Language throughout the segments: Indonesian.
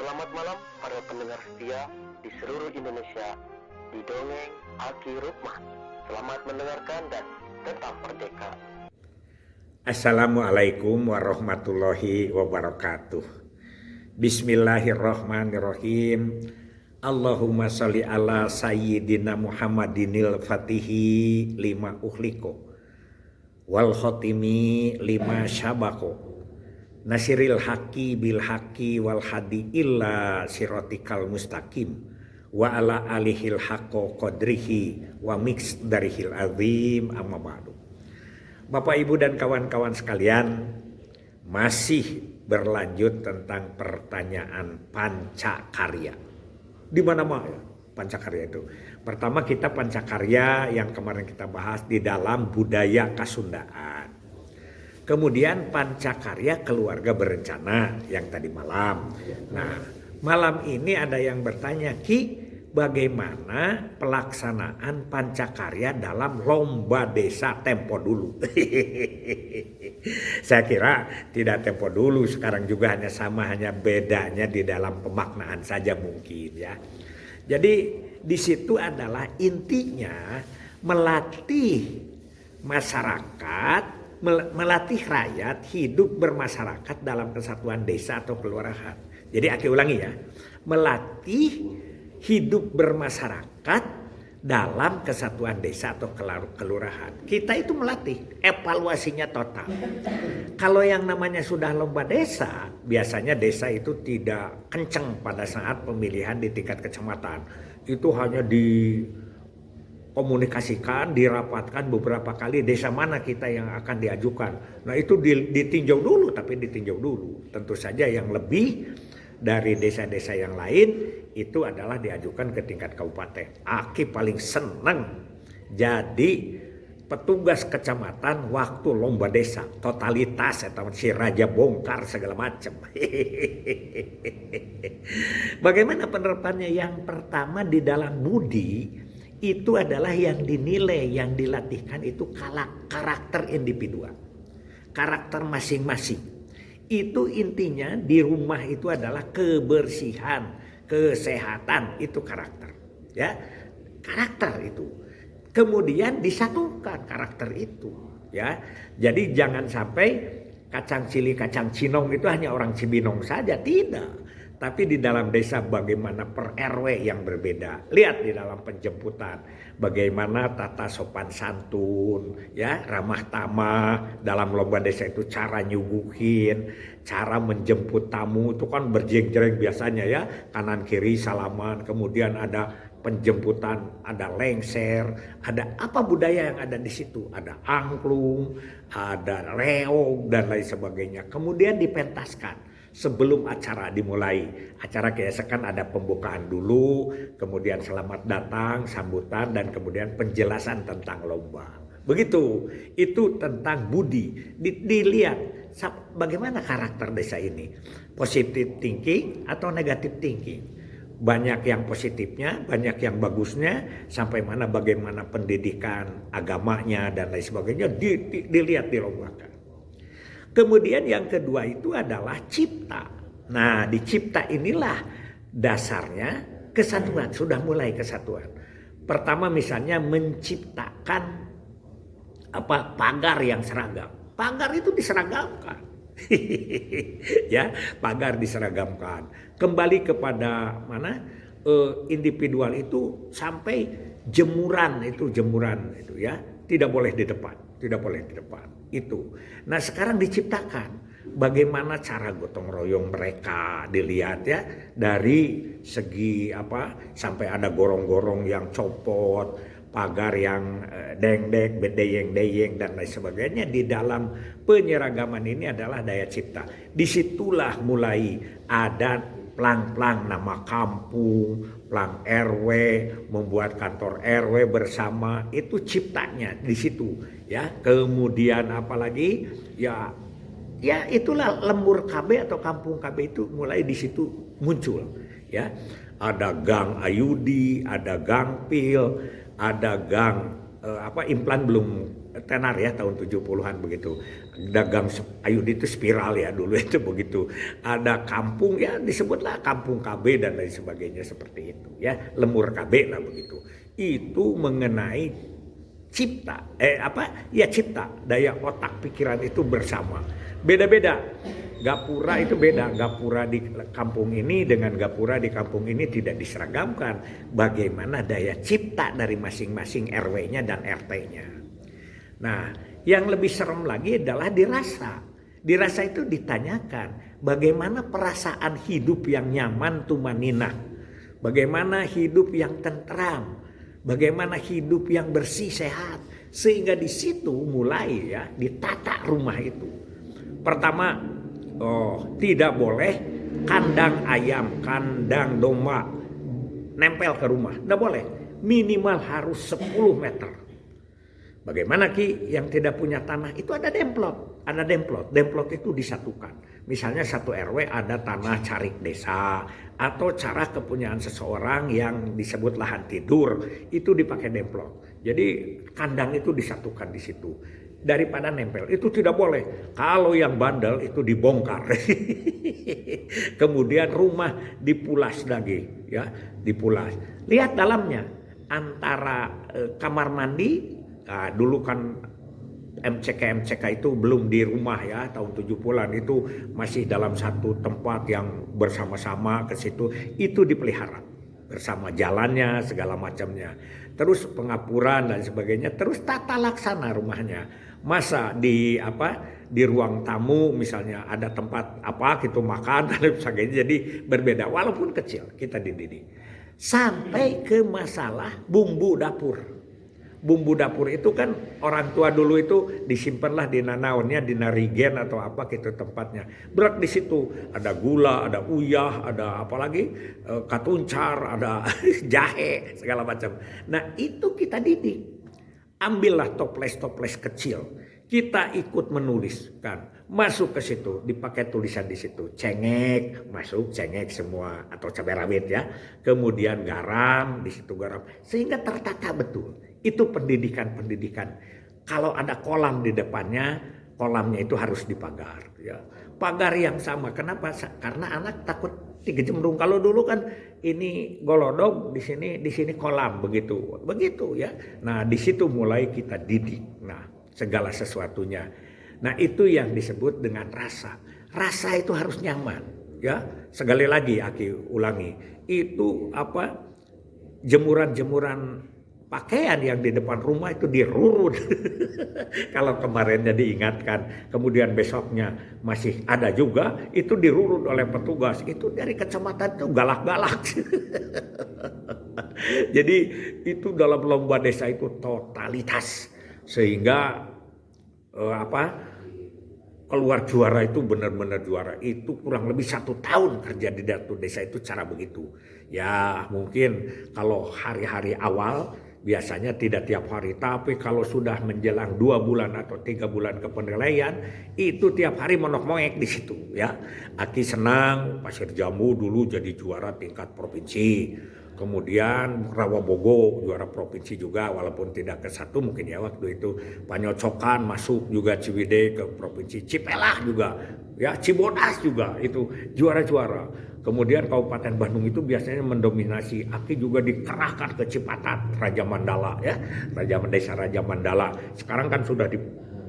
Selamat malam para pendengar setia di seluruh Indonesia di Dongeng Aki Rukman. Selamat mendengarkan dan tetap merdeka. Assalamualaikum warahmatullahi wabarakatuh. Bismillahirrahmanirrahim. Allahumma sholli ala sayyidina Muhammadinil fatihi lima uhliko wal khotimi lima syabako nasiril haqi bil haqi wal hadi illa siratikal mustaqim wa ala alihil haqqo qadrihi wa miqdarihil azim amma ba'du. Bapak Ibu dan kawan-kawan sekalian, masih berlanjut tentang pertanyaan pancakarya. Di mana-mana pancakarya itu. Pertama kita pancakarya yang kemarin kita bahas di dalam budaya Kasundaan. Kemudian pancakarya keluarga berencana yang tadi malam. Nah, malam ini ada yang bertanya, Ki, bagaimana pelaksanaan pancakarya dalam lomba desa tempo dulu? Saya kira tidak tempo dulu, sekarang juga hanya sama, hanya bedanya di dalam pemaknaan saja mungkin ya. Jadi di situ adalah intinya melatih masyarakat, melatih rakyat hidup bermasyarakat dalam kesatuan desa atau kelurahan. Jadi aku ulangi ya, melatih hidup bermasyarakat dalam kesatuan desa atau kelurahan. Kita itu melatih, evaluasinya total. Kalau yang namanya sudah lomba desa, biasanya desa itu tidak kenceng pada saat pemilihan di tingkat kecamatan. Itu hanya dikomunikasikan, dirapatkan beberapa kali desa mana kita yang akan diajukan. Nah itu ditinjau dulu, tapi ditinjau dulu. Tentu saja yang lebih dari desa-desa yang lain itu adalah diajukan ke tingkat kabupaten. Aki paling senang jadi petugas kecamatan waktu lomba desa, totalitas atau si raja bongkar segala macam. Bagaimana penerapannya? Yang pertama di dalam budi itu adalah yang dinilai, yang dilatihkan itu karakter individual, karakter masing-masing. Itu intinya di rumah itu adalah kebersihan, kesehatan, itu karakter. Ya, karakter itu. Kemudian disatukan karakter itu. Ya, jadi jangan sampai kacang cili, kacang cinong itu hanya orang Cibinong saja, tidak. Tapi di dalam desa bagaimana per RW yang berbeda. Lihat di dalam penjemputan bagaimana tata sopan santun, ya, ramah tamah dalam lomba desa itu, cara nyuguhin, cara menjemput tamu itu kan berjeng-jeng biasanya ya, kanan kiri salaman, kemudian ada penjemputan, ada lengser, ada apa budaya yang ada di situ, ada angklung, ada reog dan lain sebagainya. Kemudian dipentaskan. Sebelum acara dimulai, acara keesokan ada pembukaan dulu, kemudian selamat datang, sambutan, dan kemudian penjelasan tentang lomba. Begitu, itu tentang budi. Dilihat bagaimana karakter desa ini, positive thinking atau negative thinking. Banyak yang positifnya, banyak yang bagusnya, sampai mana bagaimana pendidikan agamanya dan lain sebagainya dilihat, dilombakan. Kemudian yang kedua itu adalah cipta. Nah, di cipta inilah dasarnya kesatuan, sudah mulai kesatuan. Pertama misalnya menciptakan pagar yang seragam. Pagar itu diseragamkan. Ya, pagar diseragamkan. Kembali kepada mana? Individual itu sampai jemuran itu ya, tidak boleh di depan. Tidak boleh di depan itu. Nah sekarang diciptakan bagaimana cara gotong royong mereka, dilihat ya dari segi sampai ada gorong-gorong yang copot, pagar yang deng-deng, bedeyeng-deyeng dan lain sebagainya. Di dalam penyeragaman ini adalah daya cipta. Disitulah mulai ada plang-plang nama kampung, plang RW, membuat kantor RW bersama, itu ciptanya di situ ya. Kemudian apalagi ya itulah lembur KB atau kampung KB itu mulai di situ muncul ya. Ada gang Ayudi, ada gang Pil, ada gang implan belum tenar ya tahun 70-an begitu. Dagang ayun itu spiral ya dulu itu begitu. Ada kampung ya disebutlah kampung KB dan lain sebagainya seperti itu ya. Lemur KB lah begitu. Itu mengenai cipta cipta daya otak pikiran itu bersama. Beda-beda. Gapura itu beda. Gapura di kampung ini dengan gapura di kampung ini tidak diseragamkan. Bagaimana daya cipta dari masing-masing RW-nya dan RT-nya. Nah, yang lebih serem lagi adalah dirasa. Dirasa itu ditanyakan bagaimana perasaan hidup yang nyaman tumanina. Bagaimana hidup yang tentram. Bagaimana hidup yang bersih sehat. Sehingga di situ mulai ya ditata rumah itu. Pertama, tidak boleh kandang ayam, kandang domba nempel ke rumah. Tidak boleh. Minimal harus 10 meter. Bagaimana Ki yang tidak punya tanah? Itu ada demplot. Ada demplot. Demplot itu disatukan. Misalnya satu RW ada tanah carik desa. Atau cara kepunyaan seseorang yang disebut lahan tidur. Itu dipakai demplot. Jadi kandang itu disatukan di situ. Daripada nempel itu tidak boleh. Kalau yang bandel itu dibongkar. Kemudian rumah dipulas lagi ya, dipulas. Lihat dalamnya antara kamar mandi dulu kan MCK itu belum di rumah ya tahun 70-an itu masih dalam satu tempat yang bersama-sama ke situ itu dipelihara bersama jalannya segala macamnya. Terus pengapuran dan sebagainya, terus tata laksana rumahnya. Masa di ruang tamu misalnya ada tempat gitu makan dan sebagainya, jadi berbeda walaupun kecil kita dididik. Sampai ke masalah bumbu dapur. Bumbu dapur itu kan orang tua dulu itu disimpanlah di nanaonnya, di narigen atau apa gitu tempatnya. Berat di situ ada gula, ada uyah, ada apalagi katuncar, ada jahe segala macam. Nah itu kita didik. Ambillah toples-toples kecil. Kita ikut menuliskan. Masuk ke situ. Dipakai tulisan di situ. Cengek. Masuk cengek semua. Atau cabai rawit ya. Kemudian garam. Di situ garam. Sehingga tertata betul. Itu pendidikan-pendidikan. Kalau ada kolam di depannya. Kolamnya itu harus dipagar. Ya. Pagar yang sama. Kenapa? Karena anak takut digejemrung. Kalau dulu kan ini golodog, di sini kolam begitu ya. Nah di situ mulai kita didik. Nah segala sesuatunya. Nah itu yang disebut dengan rasa. Rasa itu harus nyaman ya. Sekali lagi Aki ulangi. Itu jemuran-jemuran pakaian yang di depan rumah itu dirurut. Kalau kemarinnya diingatkan, kemudian besoknya masih ada juga, itu dirurut oleh petugas. Itu dari kecamatan itu galak-galak. Jadi itu dalam lomba desa itu totalitas. Sehingga keluar juara itu benar-benar juara. Itu kurang lebih 1 tahun kerja di Datu Desa itu cara begitu. Ya mungkin kalau hari-hari awal biasanya tidak tiap hari, tapi kalau sudah menjelang 2 bulan atau 3 bulan ke penilaian, itu tiap hari monok-moek di situ ya. Aki senang, Pasir Jambu dulu jadi juara tingkat provinsi. Kemudian Rawabogo juara provinsi juga walaupun tidak ke 1 mungkin ya waktu itu. Panyocokan masuk juga Ciwidey ke provinsi. Cipelah juga ya, Cibodas juga itu juara-juara. Kemudian Kabupaten Bandung itu biasanya mendominasi. Aki juga dikerahkan ke Cipatat, Raja Mandala ya, Desa Raja Mandala. Sekarang kan sudah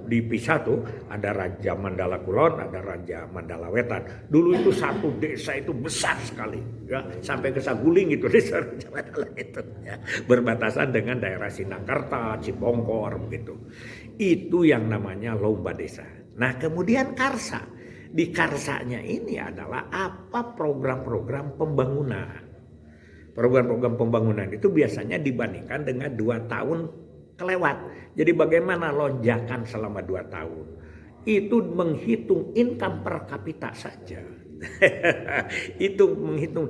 dipisah tuh, ada Raja Mandala Kulon, ada Raja Mandala Wetan. Dulu itu satu desa itu besar sekali ya, sampai ke Saguling itu desa Raja Mandala itu ya, berbatasan dengan daerah Sinakerta, Cibongkor begitu. Itu yang namanya lomba desa. Nah kemudian Karsa. Di Karsanya ini adalah program-program pembangunan. Program-program pembangunan itu biasanya dibandingkan dengan 2 tahun kelewat. Jadi bagaimana lonjakan selama 2 tahun. Itu menghitung income per kapita saja. Itu menghitung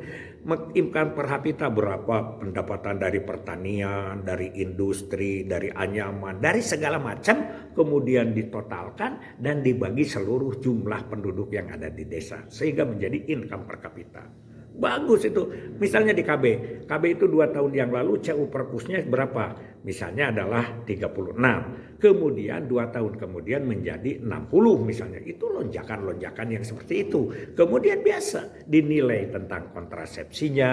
income per kapita berapa pendapatan dari pertanian, dari industri, dari anyaman, dari segala macam, kemudian ditotalkan dan dibagi seluruh jumlah penduduk yang ada di desa sehingga menjadi income per kapita. Bagus itu. Misalnya di KB. KB itu 2 tahun yang lalu CU Perpusnya berapa? Misalnya adalah 36. Kemudian 2 tahun kemudian menjadi 60 misalnya. Itu lonjakan-lonjakan yang seperti itu. Kemudian biasa dinilai tentang kontrasepsinya,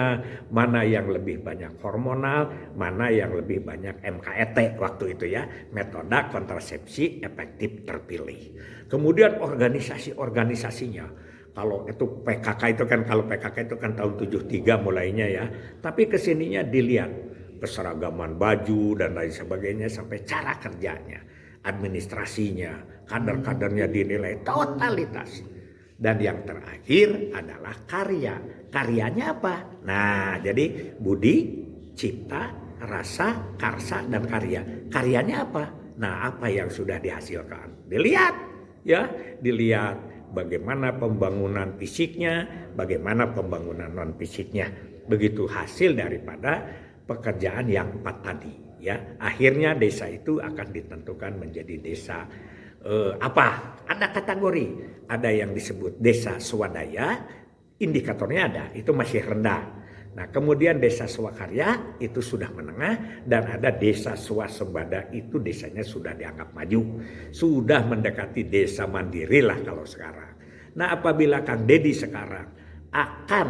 mana yang lebih banyak hormonal, mana yang lebih banyak MKET waktu itu ya. Metode kontrasepsi efektif terpilih. Kemudian organisasi-organisasinya. Kalau itu PKK itu kan, kalau PKK itu kan tahun 73 mulainya ya. Tapi kesininya dilihat keseragaman baju dan lain sebagainya sampai cara kerjanya, administrasinya, kader-kadernya dinilai totalitas. Dan yang terakhir adalah karya. Karyanya apa? Nah, jadi budi, cipta, rasa, karsa, dan karya. Karyanya apa? Nah, apa yang sudah dihasilkan? Dilihat ya, dilihat. Bagaimana pembangunan fisiknya, bagaimana pembangunan non fisiknya. Begitu hasil daripada pekerjaan yang 4 tadi. Ya, akhirnya desa itu akan ditentukan menjadi desa apa? Ada kategori, ada yang disebut desa swadaya, indikatornya ada, itu masih rendah. Nah, kemudian desa swakarya itu sudah menengah, dan ada desa swasembada itu desanya sudah dianggap maju. Sudah mendekati desa mandiri lah kalau sekarang. Nah, apabila Kang Deddy sekarang akan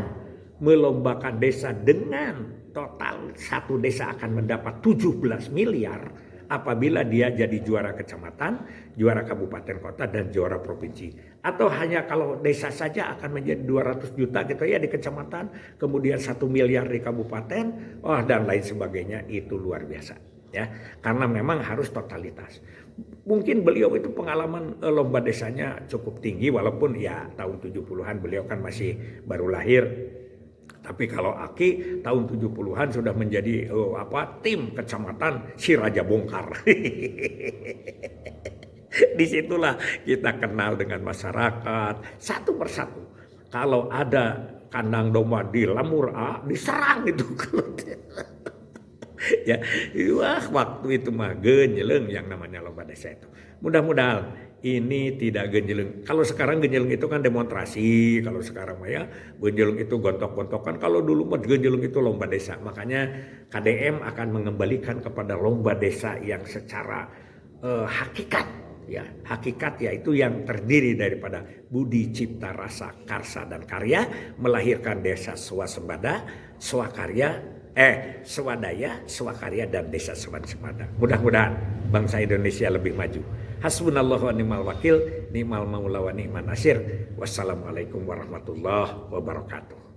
melombakan desa dengan total satu desa akan mendapat 17 miliar apabila dia jadi juara kecamatan, juara kabupaten kota, dan juara provinsi. Atau hanya kalau desa saja akan menjadi 200 juta gitu ya di kecamatan, kemudian 1 miliar di kabupaten, dan lain sebagainya. Itu luar biasa ya. Karena memang harus totalitas. Mungkin beliau itu pengalaman lomba desanya cukup tinggi, walaupun ya tahun 70-an beliau kan masih baru lahir. Tapi kalau Aki tahun 70-an sudah menjadi tim kecamatan si Raja Bongkar. Disitulah kita kenal dengan masyarakat satu persatu. Kalau ada kandang domba di Lamur A, diserang itu. Ya, wah, waktu itu mah genjeleng yang namanya lomba desa itu. Mudah-mudahan ini tidak genjeleng. Kalau sekarang genjeleng itu kan demonstrasi, kalau sekarang mah ya genjeleng itu gontok-gontokan. Kalau dulu mah genjeleng itu lomba desa. Makanya KDM akan mengembalikan kepada lomba desa yang secara hakikat, ya, hakikat yaitu yang terdiri daripada budi, cipta, rasa, karsa, dan karya, melahirkan desa swasembada, swakarya, swadaya, swakarya, dan desa swasembada. Mudah-mudahan bangsa Indonesia lebih maju. Hasbunallahu wa ni'mal wakil, ni'mal maula wa ni'man nasir. Wassalamualaikum warahmatullahi wabarakatuh.